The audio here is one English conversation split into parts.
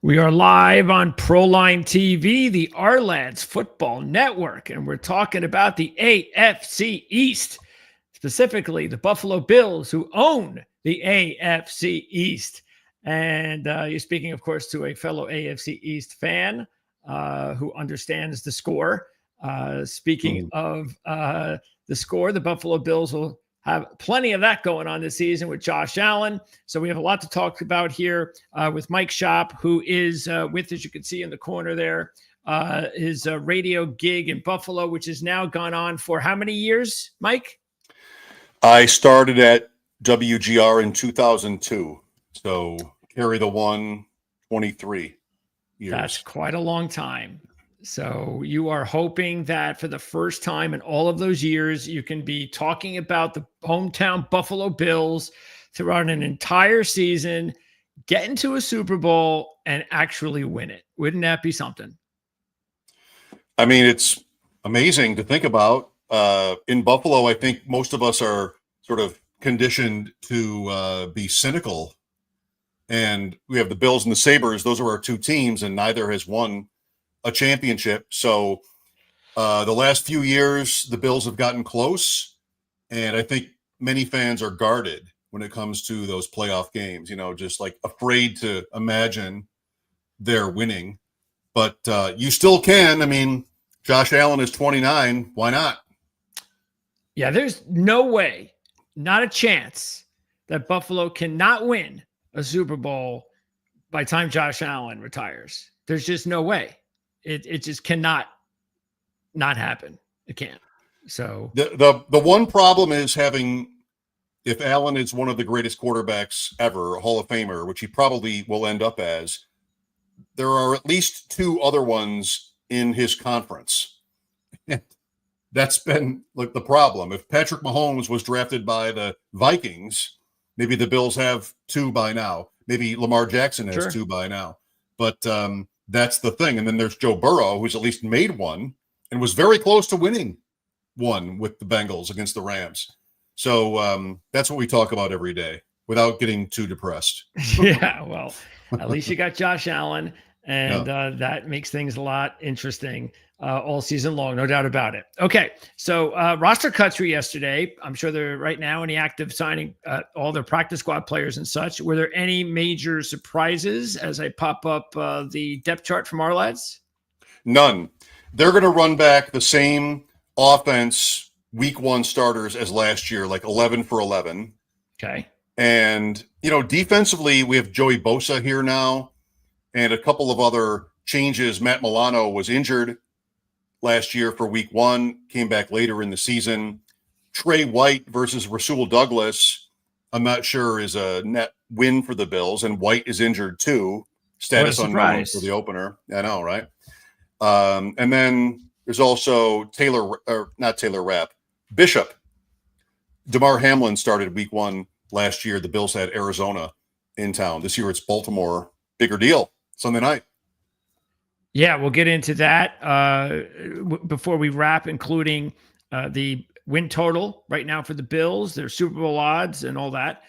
We are live on Proline TV, the Ourlads Football Network, and we're talking about the AFC East, specifically the Buffalo Bills, who own the AFC East. And you're speaking, of course, to a fellow AFC East fan who understands the score. Speaking of the score, the Buffalo Bills will have plenty of that going on this season with Josh Allen. So we have a lot to talk about here with Mike Schopp, who is with, as you can see in the corner there, his radio gig in Buffalo, which has now gone on for how many years, Mike? I started at WGR in 2002. So carry the 23 years. That's quite a long time. So you are hoping that for the first time in all of those years, you can be talking about the hometown Buffalo Bills throughout an entire season, get into a Super Bowl, and actually win it. Wouldn't that be something? I mean, it's amazing to think about. In Buffalo, I think most of us are sort of conditioned to be cynical. And we have the Bills and the Sabres. Those are our two teams, and neither has won a championship. So the last few years, the Bills have gotten close, and I think many fans are guarded when it comes to those playoff games, just like afraid to imagine they're winning. But you still can. I mean, Josh Allen is 29. Why not? Yeah, there's no way, not a chance, that Buffalo cannot win a Super Bowl by the time Josh Allen retires. There's just no way. It just cannot not happen. It can't. So the one problem is if Allen is one of the greatest quarterbacks ever, a Hall of Famer, which he probably will end up as, there are at least two other ones in his conference. That's been like the problem. If Patrick Mahomes was drafted by the Vikings, maybe the Bills have two by now. Maybe Lamar Jackson has two by now. But that's the thing. And then there's Joe Burrow, who's at least made one and was very close to winning one with the Bengals against the Rams. So that's what we talk about every day without getting too depressed. Yeah, well, at least you got Josh Allen, and that makes things a lot interesting all season long, no doubt about it. Okay, so roster cuts were yesterday. I'm sure they're right now in the act of signing all their practice squad players and such. Were there any major surprises as I pop up the depth chart from Ourlads? None. They're going to run back the same offense week one starters as last year, like 11 for 11. Okay. And, defensively, we have Joey Bosa here now and a couple of other changes. Matt Milano was injured last year for week one, came back later in the season. Trey White versus Rasul Douglas, I'm not sure is a net win for the Bills, and White is injured too. Status unknown for the opener. I know, right? And then there's also Bishop. DeMar Hamlin started week one last year. The Bills had Arizona in town. This year it's Baltimore. Bigger deal. Sunday night. Yeah, we'll get into that before we wrap, including the win total right now for the Bills, their Super Bowl odds, and all that.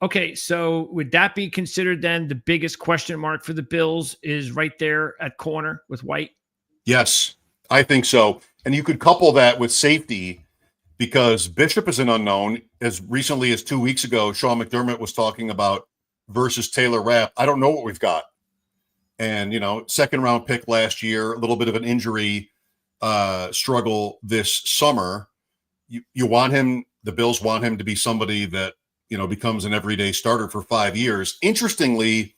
Okay, so would that be considered then the biggest question mark for the Bills is right there at corner with White? Yes, I think so. And you could couple that with safety because Bishop is an unknown. As recently as 2 weeks ago, Sean McDermott was talking about versus Taylor Rapp. I don't know what we've got. And, second round pick last year, a little bit of an injury struggle this summer. You want him, the Bills want him to be somebody that, becomes an everyday starter for 5 years. Interestingly,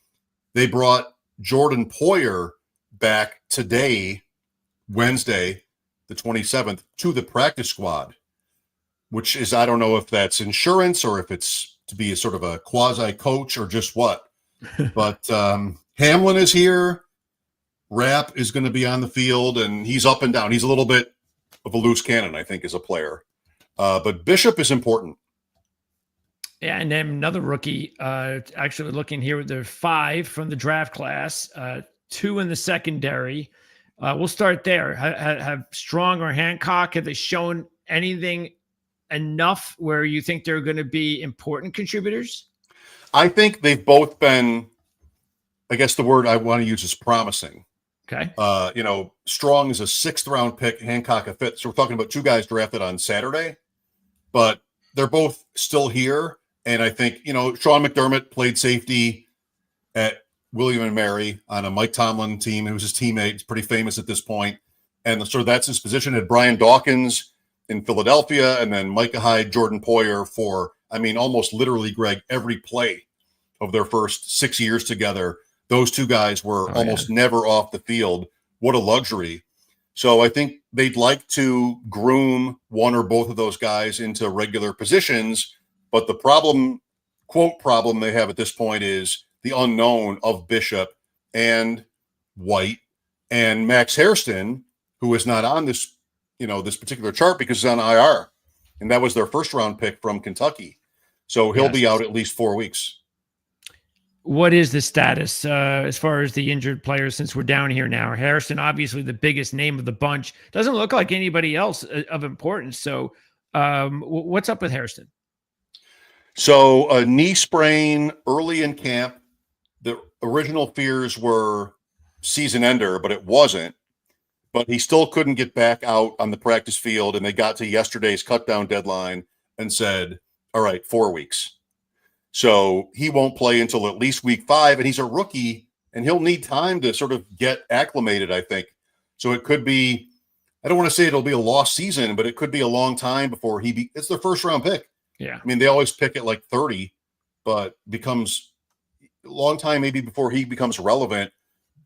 they brought Jordan Poyer back today, Wednesday, the 27th, to the practice squad, which is, I don't know if that's insurance or if it's to be a sort of a quasi coach or just what, but Hamlin is here. Rapp is going to be on the field, and he's up and down. He's a little bit of a loose cannon, I think, as a player. But Bishop is important. Yeah, and then another rookie, actually looking here, there are 5 from the draft class, 2 in the secondary. We'll start there. Have Strong or Hancock, have they shown anything enough where you think they're going to be important contributors? I think they've both been I guess the word I want to use is promising. Okay. Strong is a 6th-round pick, Hancock a 5th. So we're talking about 2 guys drafted on Saturday, but they're both still here. And I think, Sean McDermott played safety at William and Mary on a Mike Tomlin team. He was his teammate. He's pretty famous at this point. And so that's his position. Had Brian Dawkins in Philadelphia, and then Micah Hyde, Jordan Poyer for, almost literally, Greg, every play of their first 6 years together. Those 2 guys were almost never off the field. What a luxury. So I think they'd like to groom one or both of those guys into regular positions. But the quote problem they have at this point is the unknown of Bishop and White and Max Hairston, who is not on this, this particular chart because he's on IR. And that was their 1st-round pick from Kentucky. So he'll be out at least 4 weeks. What is the status as far as the injured players since we're down here now? Harrison, obviously the biggest name of the bunch. Doesn't look like anybody else of importance. So what's up with Harrison? So a knee sprain early in camp. The original fears were season ender, but it wasn't. But he still couldn't get back out on the practice field, and they got to yesterday's cut-down deadline and said, all right, 4 weeks. So he won't play until at least week 5, and he's a rookie, and he'll need time to sort of get acclimated, I think. So it could be, I don't want to say it'll be a lost season, but it could be a long time before it's their 1st-round pick. Yeah. They always pick at like 30, but becomes a long time maybe before he becomes relevant.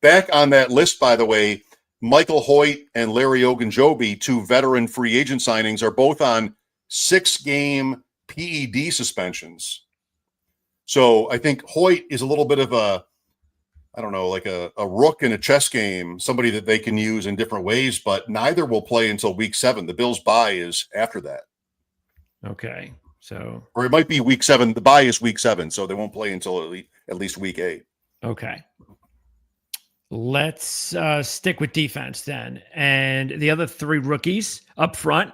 Back on that list, by the way, Michael Hoyt and Larry Ogunjobi, 2 veteran free agent signings, are both on 6-game PED suspensions. So I think Hoyt is a little bit of like a rook in a chess game, somebody that they can use in different ways, but neither will play until week 7. The Bills' bye is after that. Okay. Or it might be week 7. The bye is week 7, so they won't play until at least week 8. Okay. Let's stick with defense then. And the other 3 rookies up front,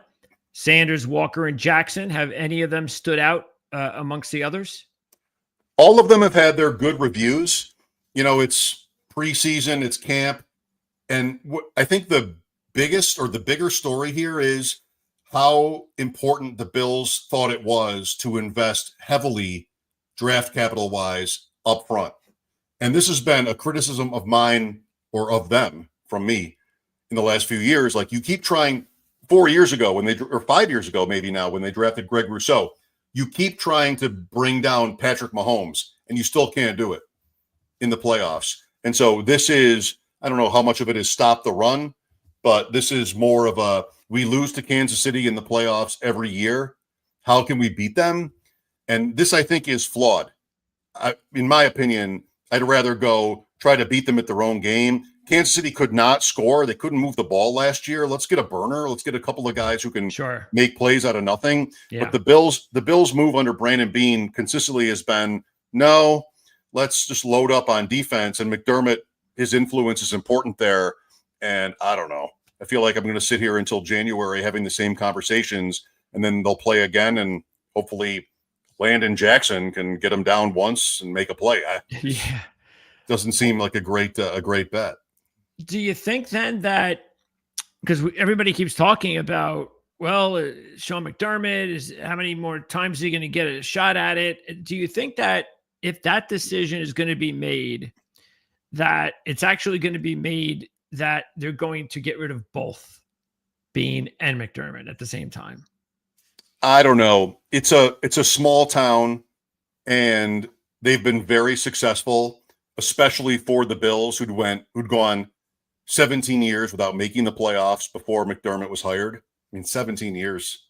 Sanders, Walker, and Jackson, have any of them stood out amongst the others? All of them have had their good reviews. It's preseason, it's camp. And I think the biggest or the bigger story here is how important the Bills thought it was to invest heavily draft capital wise up front. And this has been a criticism of mine or of them from me in the last few years. Like, you keep trying 4 years ago or 5 years ago, maybe now, when they drafted Greg Rousseau, you keep trying to bring down Patrick Mahomes and you still can't do it in the playoffs. And so this is, I don't know how much of it is stop the run, but this is more of we lose to Kansas City in the playoffs every year. How can we beat them? And this, I think, is flawed. In my opinion, I'd rather go try to beat them at their own game. Kansas City could not score. They couldn't move the ball last year. Let's get a burner. Let's get a couple of guys who can make plays out of nothing. Yeah. But the Bills move under Brandon Beane consistently has been, no, let's just load up on defense. And McDermott, his influence is important there. And I don't know. I feel like I'm going to sit here until January having the same conversations, and then they'll play again, and hopefully Landon Jackson can get them down once and make a play. Yeah. Doesn't seem like a great bet. Do you think then that, because everybody keeps talking about, Sean McDermott is, how many more times is he going to get a shot at it? Do you think that if that decision is going to be made, that it's actually going to be made that they're going to get rid of both Beane and McDermott at the same time? I don't know. It's a small town, and they've been very successful, especially for the Bills, who'd gone 17 years without making the playoffs before McDermott was hired. 17 years.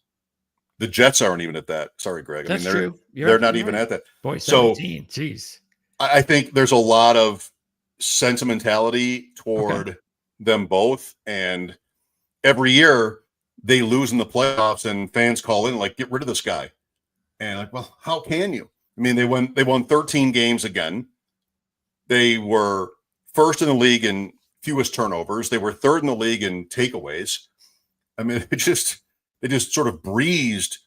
The Jets aren't even at that. Sorry, Greg. That's true. They're not even at that. Boy, 17. So, jeez. I think there's a lot of sentimentality toward them both, and every year they lose in the playoffs, and fans call in like, "Get rid of this guy." And like, well, how can you? They won 13 games again. They were first in the league in fewest turnovers. They were third in the league in takeaways. They just sort of breezed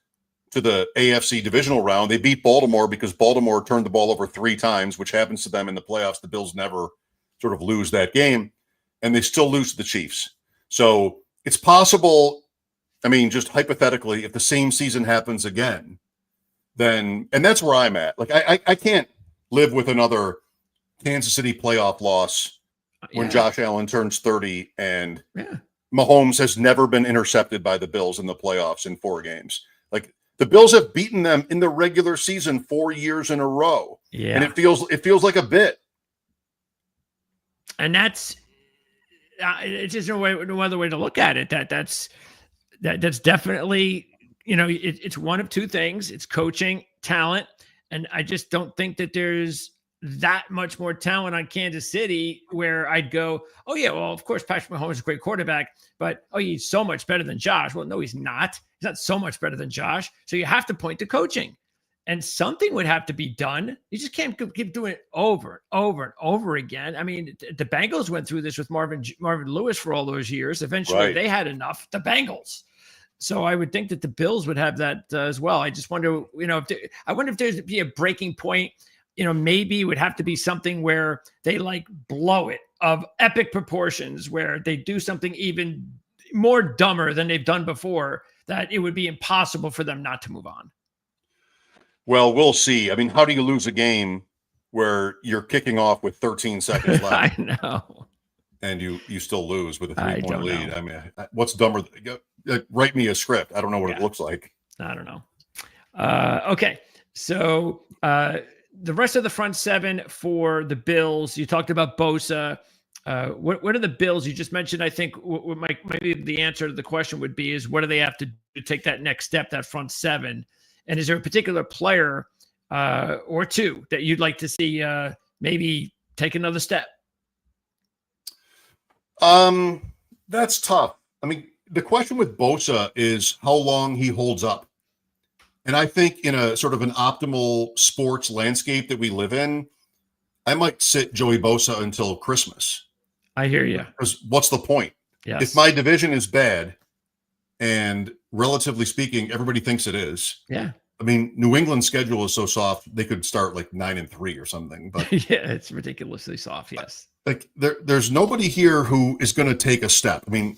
to the AFC divisional round. They beat Baltimore because Baltimore turned the ball over 3 times, which happens to them in the playoffs. The Bills never sort of lose that game, and they still lose to the Chiefs. So it's possible, I mean, just hypothetically, if the same season happens again, then, and that's where I'm at. Like, I can't live with another Kansas City playoff loss when Josh Allen turns 30 and Mahomes has never been intercepted by the Bills in the playoffs in 4 games. Like, the Bills have beaten them in the regular season 4 years in a row. Yeah. And it feels like a bit. And that's it's just no other way to look at it. That's definitely, it's one of 2 things. It's coaching, talent, and I just don't think that there's that much more talent on Kansas City where I'd go, oh yeah, well, of course, Patrick Mahomes is a great quarterback, but he's so much better than Josh. Well, no, he's not. He's not so much better than Josh. So you have to point to coaching, and something would have to be done. You just can't keep doing it over and over and over again. I mean, the Bengals went through this with Marvin Lewis for all those years. Eventually they had enough, the Bengals. So I would think that the Bills would have that as well. I just wonder, I wonder if there's be a breaking point. Maybe it would have to be something where they like blow it of epic proportions, where they do something even more dumber than they've done before, that it would be impossible for them not to move on. Well, we'll see. I mean, how do you lose a game where you're kicking off with 13 seconds left? I know. And you still lose with a 3-point lead. I mean, what's dumber? Write me a script. I don't know what it looks like. I don't know. Okay. So, the rest of the front 7 for the Bills, you talked about Bosa. What are the Bills? You just mentioned, I think, maybe the answer to the question would be is, what do they have to do to take that next step, that front 7? And is there a particular player or 2 that you'd like to see maybe take another step? That's tough. I mean, the question with Bosa is how long he holds up. And I think in a sort of an optimal sports landscape that we live in, I might sit Joey Bosa until Christmas. I hear you. Because what's the point? Yes. If my division is bad, and relatively speaking, everybody thinks it is. Yeah. I mean, New England's schedule is so soft, they could start like 9-3 or something. But yeah, it's ridiculously soft. Yes. Like there's nobody here who is going to take a step. I mean,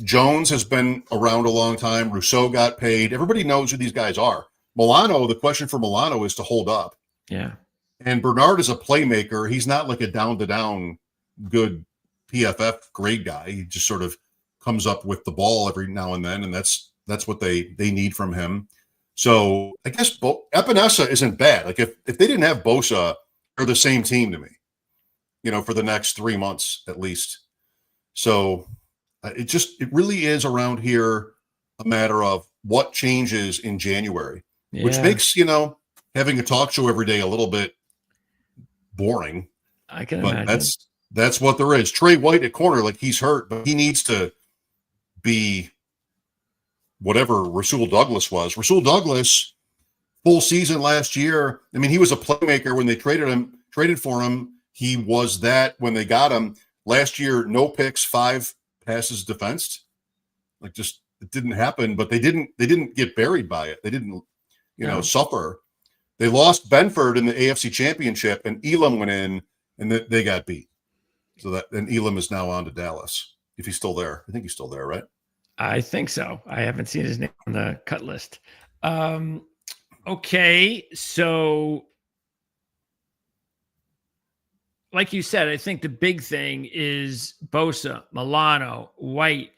Jones has been around a long time. Rousseau got paid. Everybody knows who these guys are. Milano, the question for Milano is to hold up. Yeah. And Bernard is a playmaker. He's not like a down-to-down good PFF grade guy. He just sort of comes up with the ball every now and then, and that's what they need from him. So I guess Epinesa isn't bad. Like if they didn't have Bosa, they're the same team to me, for the next 3 months at least. So it really is around here a matter of what changes in January, which makes, having a talk show every day a little bit boring. I can imagine. That's what there is. Trey White at corner, like he's hurt, but he needs to be whatever Rasul Douglas was. Rasul Douglas, full season last year. I mean, he was a playmaker when they traded for him. He was that when they got him. Last year, no picks, 5 passes defensed. Like just it didn't happen, but they didn't get buried by it. They didn't, suffer. They lost Benford in the AFC Championship, and Elam went in, and they got beat. And Elam is now on to Dallas. If he's still there, I think he's still there, right? I think so. I haven't seen his name on the cut list. Okay, so like you said, I think the big thing is Bosa, Milano, White.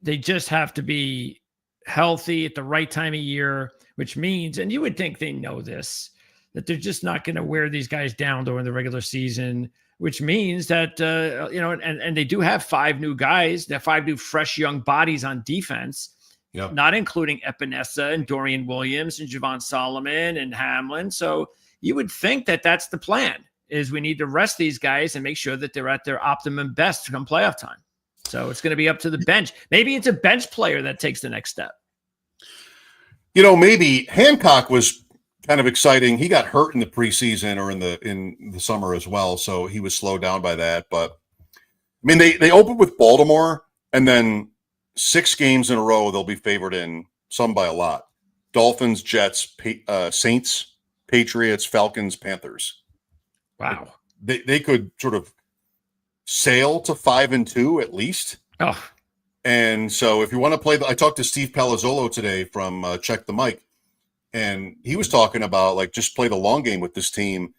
They just have to be healthy at the right time of year, which means, and you would think they know this, that they're just not going to wear these guys down during the regular season, which means that, and they do have 5 new guys. They have 5 new fresh young bodies on defense, not including Epinesa and Dorian Williams and Javon Solomon and Hamlin. So you would think that that's the plan, is we need to rest these guys and make sure that they're at their optimum best come playoff time. So it's going to be up to the bench. Maybe it's a bench player that takes the next step. Maybe Hancock was kind of exciting. He got hurt in the preseason or in the summer as well, so he was slowed down by that. But I mean, they opened with Baltimore, and then 6 games in a row they'll be favored in, some by a lot. Dolphins, Jets, Saints, Patriots, Falcons, Panthers. Wow. They could sort of sail to 5-2 at least. Oh, And so if you want to play, I talked to Steve Palazzolo today from Check the Mic, and he was talking about like just play the long game with this team.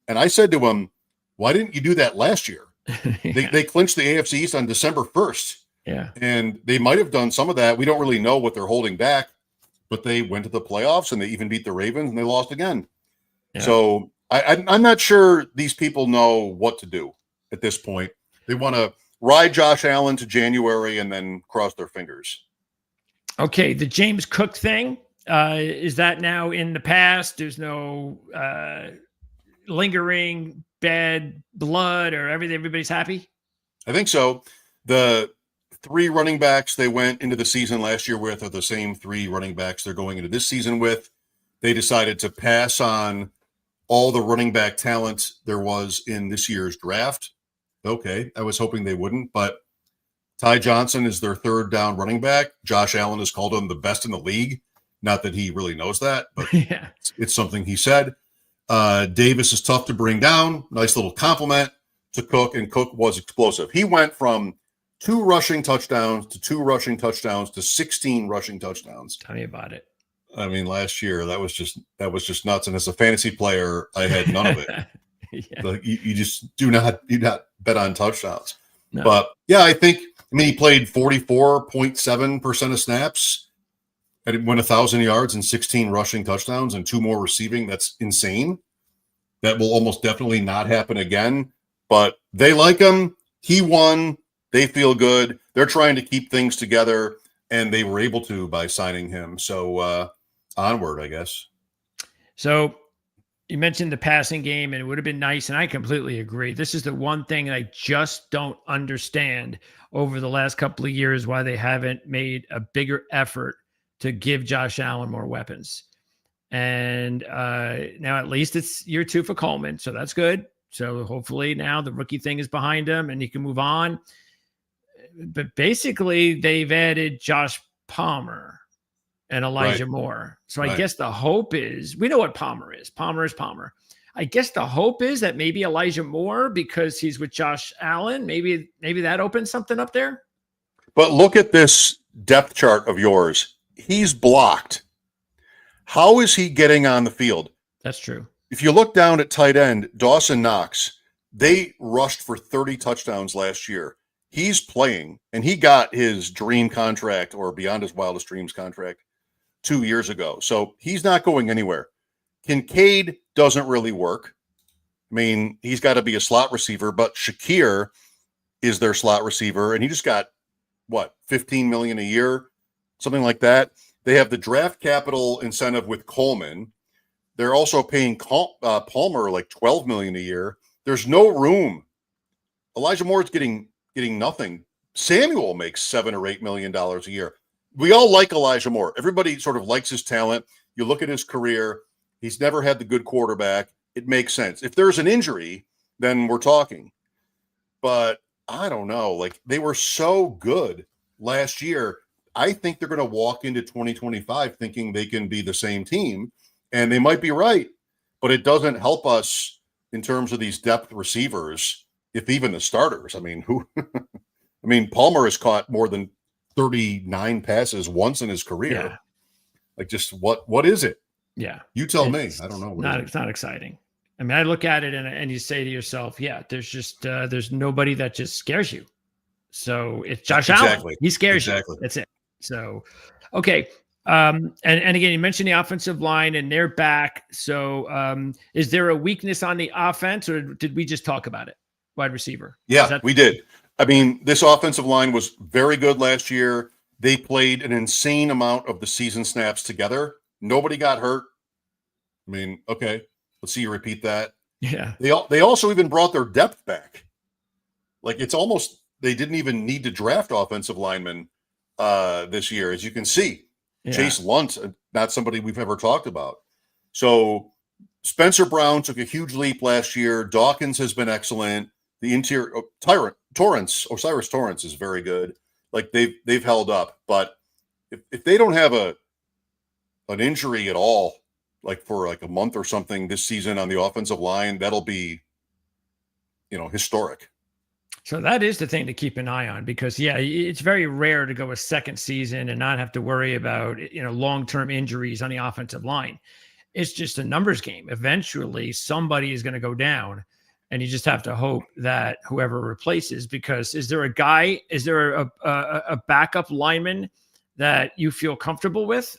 And I said to him, why didn't you do that last year? yeah. They clinched the AFC East on December 1st. Yeah. And they might have done some of that. We don't really know what they're holding back, but they went to the playoffs and they even beat the Ravens and they lost again. Yeah. So I'm not sure these people know what to do at this point. They want to ride Josh Allen to January and then cross their fingers. Okay. The James Cook thing, is that now in the past? There's no lingering bad blood or everything. Everybody's happy? I think so. The 3 running backs they went into the season last year with are the same 3 running backs they're going into this season with. They decided to pass on all the running back talent there was in this year's draft. Okay, I was hoping they wouldn't, but Ty Johnson is their 3rd down running back. Josh Allen has called him the best in the league. Not that he really knows that, but yeah. it's something he said. Davis is tough to bring down. Nice little compliment to Cook, and Cook was explosive. He went from 2 rushing touchdowns to 2 rushing touchdowns to 16 rushing touchdowns. Tell me about it. I mean, last year that was just nuts. And as a fantasy player, I had none of it. yeah. Like, you just do not bet on touchdowns. No. But yeah, I mean, he played 44.7% of snaps and went 1,000 yards and 16 rushing touchdowns and 2 more receiving. That's insane. That will almost definitely not happen again. But they like him. He won. They feel good. They're trying to keep things together, and they were able to by signing him. So onward, I guess. So you mentioned the passing game, and it would have been nice, and I completely agree. This is the one thing that I just don't understand over the last couple of years, why they haven't made a bigger effort to give Josh Allen more weapons. And now at least it's year 2 for Coleman, so that's good. So hopefully now the rookie thing is behind him and he can move on. But basically they've added Josh Palmer and Elijah Moore. So I guess the hope is, we know what Palmer is. Palmer is Palmer. I guess the hope is that maybe Elijah Moore, because he's with Josh Allen, maybe that opens something up there. But look at this depth chart of yours. He's blocked. How is he getting on the field? That's true. If you look down at tight end, Dawson Knox, they rushed for 30 touchdowns last year. He's playing, and he got his dream contract, or beyond his wildest dreams contract, 2 years ago. So he's not going anywhere. Kincaid doesn't really work. I mean, he's got to be a slot receiver, but Shakir is their slot receiver, and he just got, $15 million a year, something like that. They have the draft capital incentive with Coleman. They're also paying Palmer like $12 million a year. There's no room. Elijah Moore is getting nothing. Samuel makes $7 or $8 million a year. We all like Elijah Moore. Everybody sort of likes his talent. You look at his career. He's never had the good quarterback. It makes sense. If there's an injury, then we're talking. But I don't know. Like, they were so good last year. I think they're going to walk into 2025 thinking they can be the same team, and they might be right. But it doesn't help us in terms of these depth receivers, if even the starters. I mean, Palmer has caught more than 39 passes once in his career. Yeah. Like, just what is it? Yeah. You tell me. I don't know. It's not exciting. I mean, I look at it and you say to yourself, yeah, there's just there's nobody that just scares you. So it's Josh Allen. He scares you. That's it. So, okay. And again, you mentioned the offensive line and they're back. So is there a weakness on the offense, or did we just talk about it? Wide receiver. Yeah, we did. I mean, this offensive line was very good last year. They played an insane amount of the season snaps together. Nobody got hurt. I mean, okay, let's see you repeat that. Yeah. They also even brought their depth back. Like, it's almost, they didn't even need to draft offensive linemen this year, as you can see. Yeah. Chase Lunt, not somebody we've ever talked about. So Spencer Brown took a huge leap last year. Dawkins has been excellent. The interior, Osiris Torrance is very good. Like, they've held up. But if they don't have a an injury at all, like for like a month or something this season on the offensive line, that'll be, historic. So that is the thing to keep an eye on because, yeah, it's very rare to go a second season and not have to worry about, long-term injuries on the offensive line. It's just a numbers game. Eventually, somebody is going to go down, and you just have to hope that whoever replaces. Because is there a backup lineman that you feel comfortable with?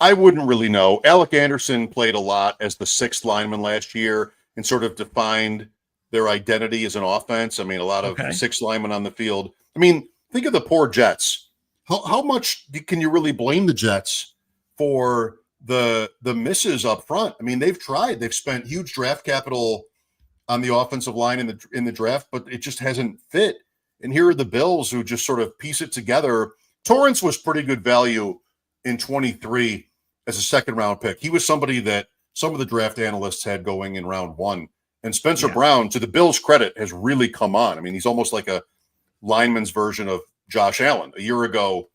I wouldn't really know. Alec Anderson played a lot as the sixth lineman last year and sort of defined their identity as an offense. I mean, a lot of six linemen on the field. I mean, think of the poor Jets. How much can you really blame the Jets for the misses up front? I mean, they've tried. They've spent huge draft capital on the offensive line in the draft, but it just hasn't fit. And here are the Bills who just sort of piece it together. Torrance was pretty good value in 23 as a second-round pick. He was somebody that some of the draft analysts had going in round 1. And Spencer Brown, to the Bills' credit, has really come on. I mean, he's almost like a lineman's version of Josh Allen. A year ago,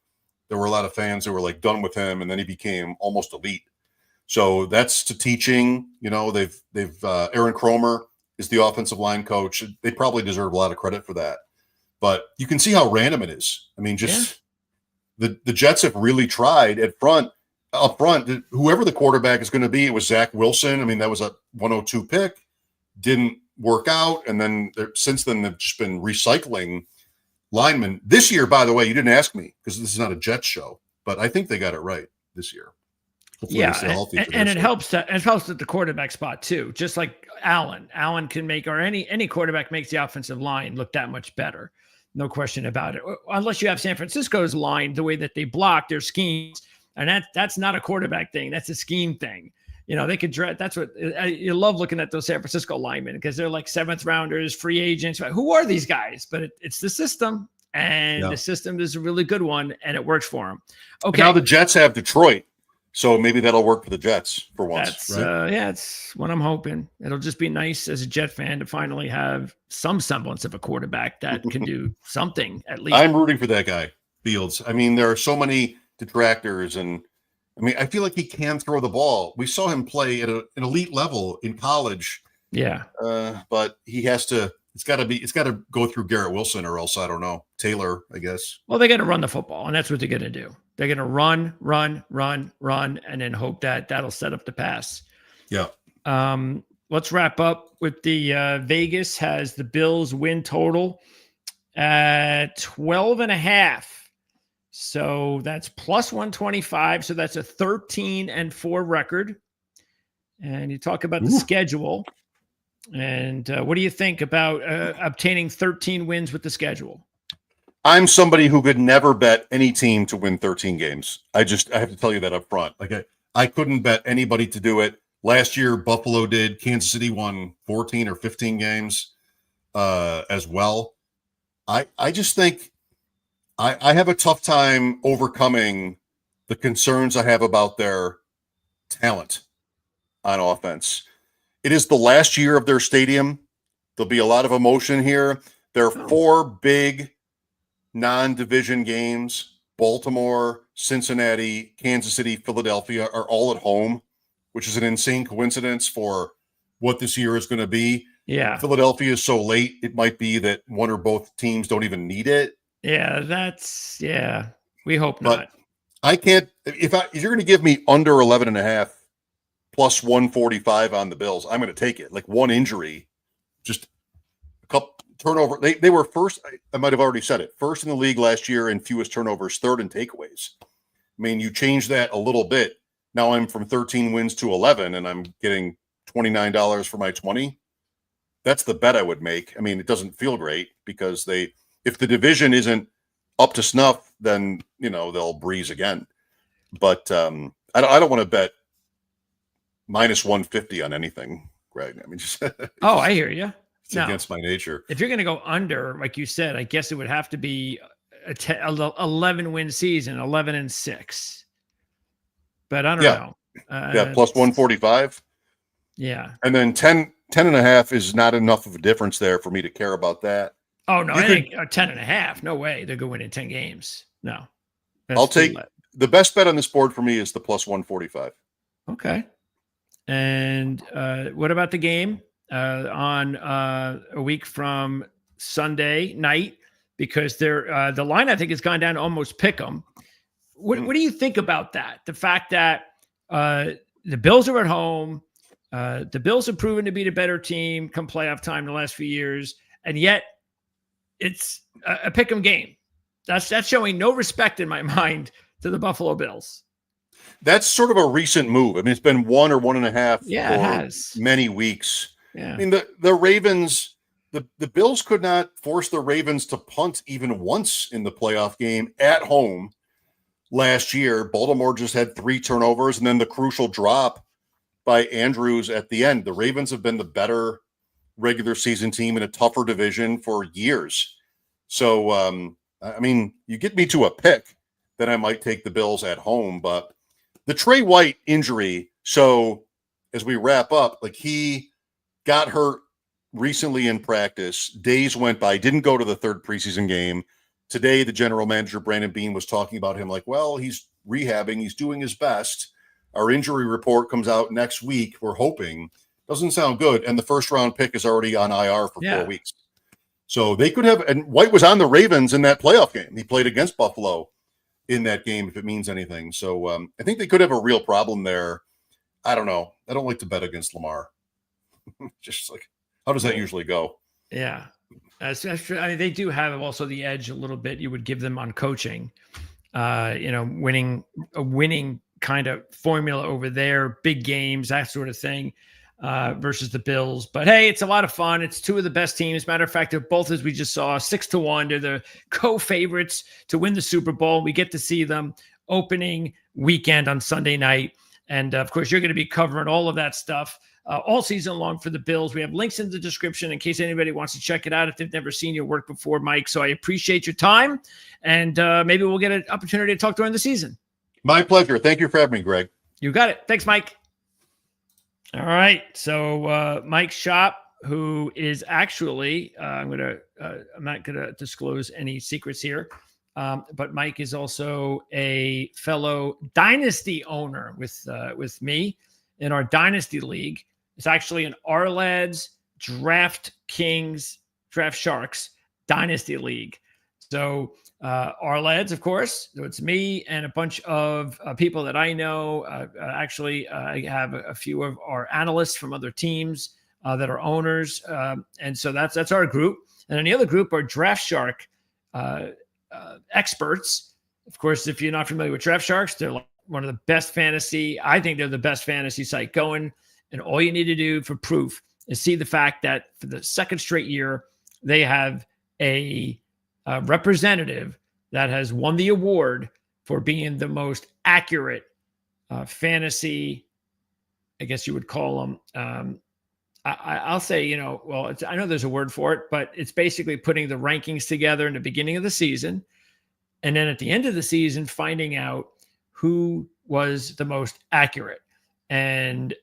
there were a lot of fans who were like done with him, and then he became almost elite. So that's to teaching. They've Aaron Kromer is the offensive line coach. They probably deserve a lot of credit for that. But you can see how random it is. I mean, the Jets have really tried up front, whoever the quarterback is going to be. It was Zach Wilson. I mean, that was a 102 pick. Didn't work out. And then since then, they've just been recycling linemen. This year, by the way, you didn't ask me because this is not a Jets show, but I think they got it right this year. Hopefully and it helps at the quarterback spot too. Just like Allen can make, or any quarterback makes the offensive line look that much better. No question about it. Unless you have San Francisco's line, the way that they block their schemes, and that's not a quarterback thing. That's a scheme thing. They could draft. That's what you love looking at those San Francisco linemen because they're like seventh rounders, free agents. Who are these guys? But it's the system, and the system is a really good one, and it works for them. Okay. And now the Jets have Detroit, so maybe that'll work for the Jets for once. That's right? It's what I'm hoping. It'll just be nice as a Jet fan to finally have some semblance of a quarterback that can do something at least. I'm rooting for that guy, Fields. I mean, there are so many detractors and. I mean, I feel like he can throw the ball. We saw him play at an elite level in college. Yeah. But he has to, it's got to go through Garrett Wilson or else, I don't know, Taylor, I guess. Well, they got to run the football, and that's what they're going to do. They're going to run, and then hope that that'll set up the pass. Yeah. Let's wrap up with the Vegas has the Bills win total at 12.5. So that's plus 125. So that's a 13-4 record. And you talk about the schedule. And what do you think about obtaining 13 wins with the schedule? I'm somebody who could never bet any team to win 13 games. I have to tell you that up front. Like I couldn't bet anybody to do it. Last year, Buffalo did. Kansas City won 14 or 15 games as well. I just think I have a tough time overcoming the concerns I have about their talent on offense. It is the last year of their stadium. There'll be a lot of emotion here. There are 4 big non-division games. Baltimore, Cincinnati, Kansas City, Philadelphia are all at home, which is an insane coincidence for what this year is going to be. Yeah. Philadelphia is so late, it might be that one or both teams don't even need it. Yeah, we hope not. But I can't, if you're going to give me under 11.5 plus 145 on the Bills, I'm going to take it. Like one injury, just a couple turnover. They were first, I might have already said it, first in the league last year in fewest turnovers, third in takeaways. I mean, you change that a little bit. Now I'm from 13 wins to 11 and I'm getting $29 for my 20. That's the bet I would make. I mean, it doesn't feel great because if the division isn't up to snuff, then, they'll breeze again. But I don't want to bet minus 150 on anything, Greg. I mean, I hear you. It's against my nature. If you're going to go under, like you said, I guess it would have to be a 11-win season, 11-6. But I don't know. Plus 145. Yeah. And then 10.5 is not enough of a difference there for me to care about that. Oh, no, I think 10.5. No way. They're going to win in 10 games. No. I'll take the best bet on this board for me is the plus 145. Okay. And what about the game on a week from Sunday night? Because they're the line, I think, has gone down to almost pick 'em. What do you think about that? The fact that the Bills are at home, the Bills have proven to be the better team come playoff time the last few years, and yet it's a pick 'em game. That's showing no respect in my mind to the Buffalo Bills. That's sort of a recent move. I mean, it's been 1 or 1.5 Yeah, it for has. many weeks. Yeah. I mean, the Ravens, the Bills could not force the Ravens to punt even once in the playoff game at home last year. Baltimore just had 3 turnovers and then the crucial drop by Andrews at the end. The Ravens have been the better regular season team in a tougher division for years. So, I mean, you get me to a pick, then I might take the Bills at home. But the Trey White injury, so as we wrap up, like he got hurt recently in practice. Days went by, didn't go to the 3rd preseason game. Today, the general manager, Brandon Beane, was talking about him like, well, he's rehabbing. He's doing his best. Our injury report comes out next week. We're hoping. Doesn't sound good. And the 1st-round pick is already on IR for 4 weeks. So they could have – and White was on the Ravens in that playoff game. He played against Buffalo in that game, if it means anything. So I think they could have a real problem there. I don't know. I don't like to bet against Lamar. Just like, how does that usually go? Yeah. That's true. I mean, they do have also the edge a little bit. You would give them on coaching, winning a winning kind of formula over there, big games, that sort of thing, versus the Bills. But hey, it's a lot of fun. It's 2 of the best teams. Matter of fact, they're both, as we just saw, 6-1. They're the co-favorites to win the Super Bowl. We get to see them opening weekend on Sunday night. And of course, you're going to be covering all of that stuff all season long for the Bills. We have links in the description in case anybody wants to check it out if they've never seen your work before, Mike. So I appreciate your time, and maybe we'll get an opportunity to talk during the season. My pleasure. Thank you for having me, Greg. You got it. Thanks, Mike. All right. So Mike Schopp, who is actually, I'm not going to disclose any secrets here, but Mike is also a fellow dynasty owner with me in our dynasty league. It's actually an Our-Lads Draft Kings, Draft Sharks Dynasty League. So Our-Lads, of course. So it's me and a bunch of people that I know. Actually, I have a few of our analysts from other teams that are owners. And so that's our group. And then the other group are Draft Shark experts. Of course, if you're not familiar with Draft Sharks, they're like one of the best fantasy. I think they're the best fantasy site going. And all you need to do for proof is see the fact that for the 2nd straight year, they have a representative that has won the award for being the most accurate fantasy, I guess you would call them. I'll say, I know there's a word for it, but it's basically putting the rankings together in the beginning of the season. And then at the end of the season, finding out who was the most accurate. And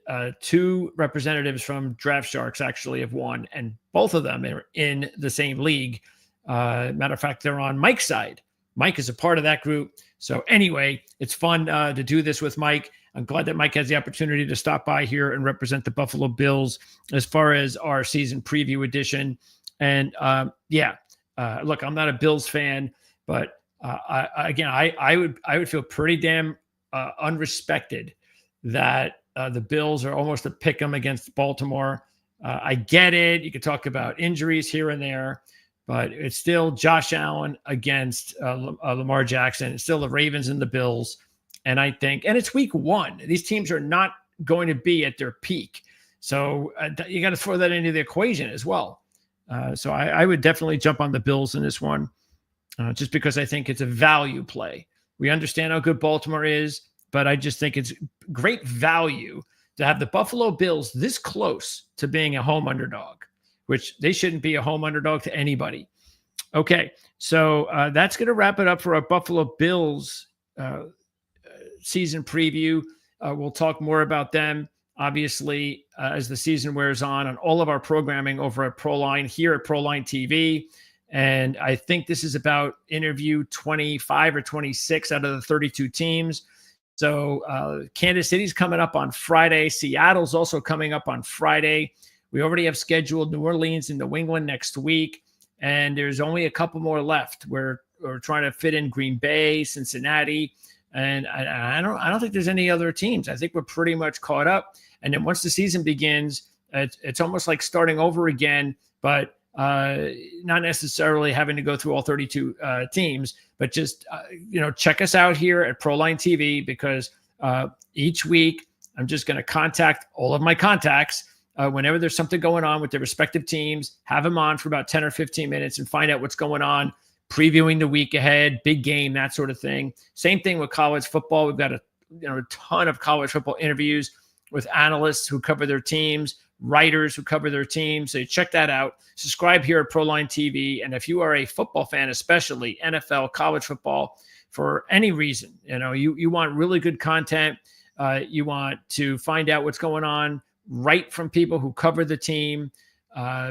2 representatives from Draft Sharks actually have won, and both of them are in the same league. Matter of fact, they're on Mike's side. Mike is a part of that group. So anyway, it's fun to do this with Mike. I'm glad that Mike has the opportunity to stop by here and represent the Buffalo Bills as far as our season preview edition. And look, I'm not a Bills fan, but I would feel pretty damn unrespected that the Bills are almost a pick 'em against Baltimore. I get it. You could talk about injuries here and there, but it's still Josh Allen against Lamar Jackson. It's still the Ravens and the Bills. And I think, and it's week 1. These teams are not going to be at their peak. So you got to throw that into the equation as well. So I would definitely jump on the Bills in this one, just because I think it's a value play. We understand how good Baltimore is, but I just think it's great value to have the Buffalo Bills this close to being a home underdog, which they shouldn't be a home underdog to anybody. Okay, so that's going to wrap it up for our Buffalo Bills season preview. We'll talk more about them, obviously, as the season wears on all of our programming over at ProLine, here at ProLine TV. And I think this is about interview 25 or 26 out of the 32 teams. So Kansas City's coming up on Friday. Seattle's also coming up on Friday. We already have scheduled New Orleans and New England next week. And there's only a couple more left. We're trying to fit in Green Bay, Cincinnati. And I don't think there's any other teams. I think we're pretty much caught up. And then once the season begins, it's almost like starting over again, but not necessarily having to go through all 32 teams, but just, check us out here at Proline TV, because each week I'm just going to contact all of my contacts whenever there's something going on with their respective teams, have them on for about 10 or 15 minutes and find out what's going on, previewing the week ahead, big game, that sort of thing. Same thing with college football. We've got a ton of college football interviews with analysts who cover their teams, writers who cover their teams. So check that out. Subscribe here at Proline TV. And if you are a football fan, especially NFL, college football, for any reason, you want really good content, you want to find out what's going on right from people who cover the team,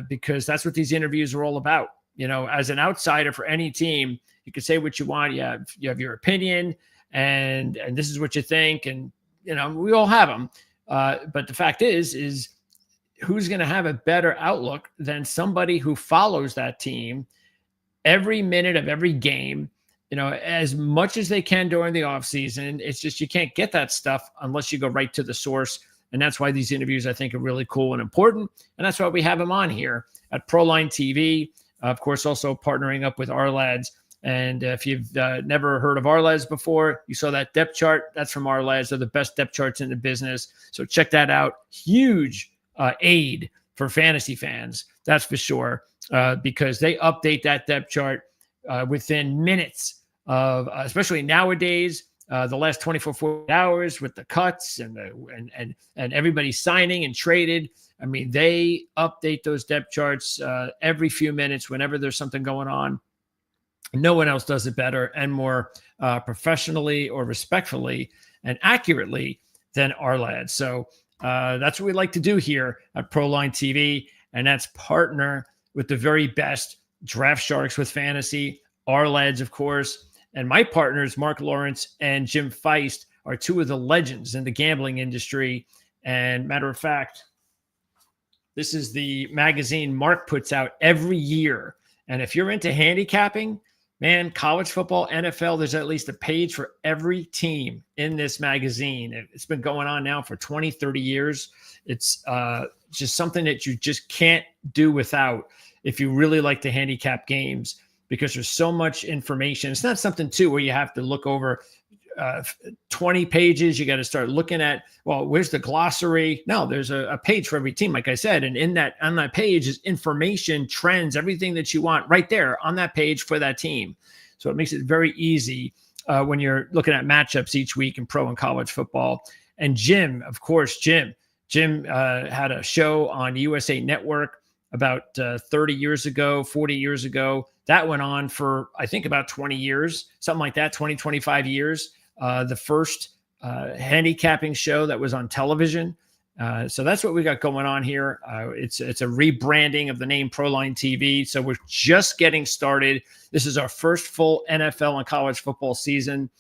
because that's what these interviews are all about. As an outsider for any team, you can say what you want. You have your opinion, and this is what you think, and we all have them. But the fact is who's going to have a better outlook than somebody who follows that team every minute of every game, as much as they can during the offseason. It's just you can't get that stuff unless you go right to the source. And that's why these interviews, I think, are really cool and important. And that's why we have them on here at Proline TV. Of course, also partnering up with Our Lads. And if you've never heard of Our Lads before, you saw that depth chart. That's from Our Lads. They're the best depth charts in the business. So check that out. Huge aid for fantasy fans, that's for sure, because they update that depth chart within minutes of, especially nowadays, the last 24, 48 hours with the cuts and everybody signing and traded. I mean, they update those depth charts every few minutes whenever there's something going on. No one else does it better and more professionally or respectfully and accurately than Our Lads. So that's what we like to do here at Proline TV, and that's partner with the very best draft sharks with fantasy, Our Lads, of course. And my partners, Mark Lawrence and Jim Feist, are two of the legends in the gambling industry. And matter of fact, this is the magazine Mark puts out every year. And if you're into handicapping, man, college football, NFL, there's at least a page for every team in this magazine. It's been going on now for 20, 30 years. It's just something that you just can't do without if you really like to handicap games, because there's so much information. It's not something, too, where you have to look over 20 pages. You got to start looking at, well, where's the glossary? No, there's a page for every team, like I said. And on that page is information, trends, everything that you want right there on that page for that team. So it makes it very easy when you're looking at matchups each week in pro and college football. And Jim, of course, Jim had a show on USA Network about 30 years ago, 40 years ago. That went on for, I think, about 20 years, something like that, 20, 25 years. The first handicapping show that was on television. So that's what we got going on here. It's a rebranding of the name Proline TV. So we're just getting started. This is our first full NFL and college football season.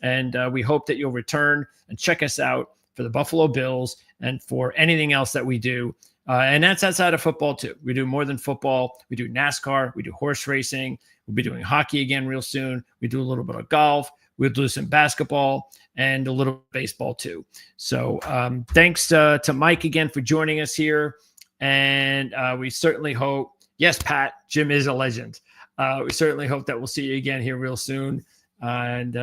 And we hope that you'll return and check us out for the Buffalo Bills and for anything else that we do. And that's outside of football, too. We do more than football. We do NASCAR. We do horse racing. We'll be doing hockey again real soon. We do a little bit of golf. We'll do some basketball and a little baseball, too. So thanks to Mike again for joining us here. And we certainly hope, yes, Pat, Jim is a legend. We certainly hope that we'll see you again here real soon. And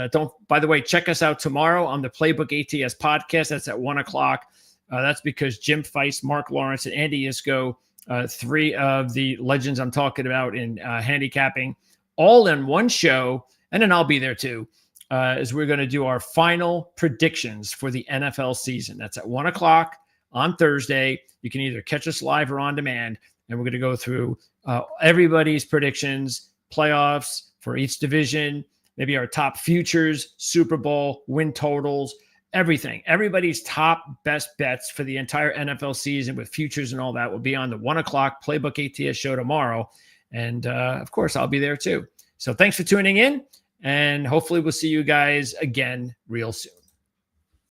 by the way, check us out tomorrow on the Playbook ATS podcast. That's at 1:00. That's because Jim Feist, Mark Lawrence, and Andy Iskoe, three of the legends I'm talking about in handicapping, all in one show. And then I'll be there too, as we're going to do our final predictions for the NFL season. That's at 1:00 on Thursday. You can either catch us live or on demand. And we're going to go through everybody's predictions, playoffs for each division, maybe our top futures, Super Bowl, win totals, everything. Everybody's top best bets for the entire NFL season with futures and all that will be on the 1:00 Playbook ATS show tomorrow. And of course, I'll be there too. So thanks for tuning in, and hopefully we'll see you guys again real soon.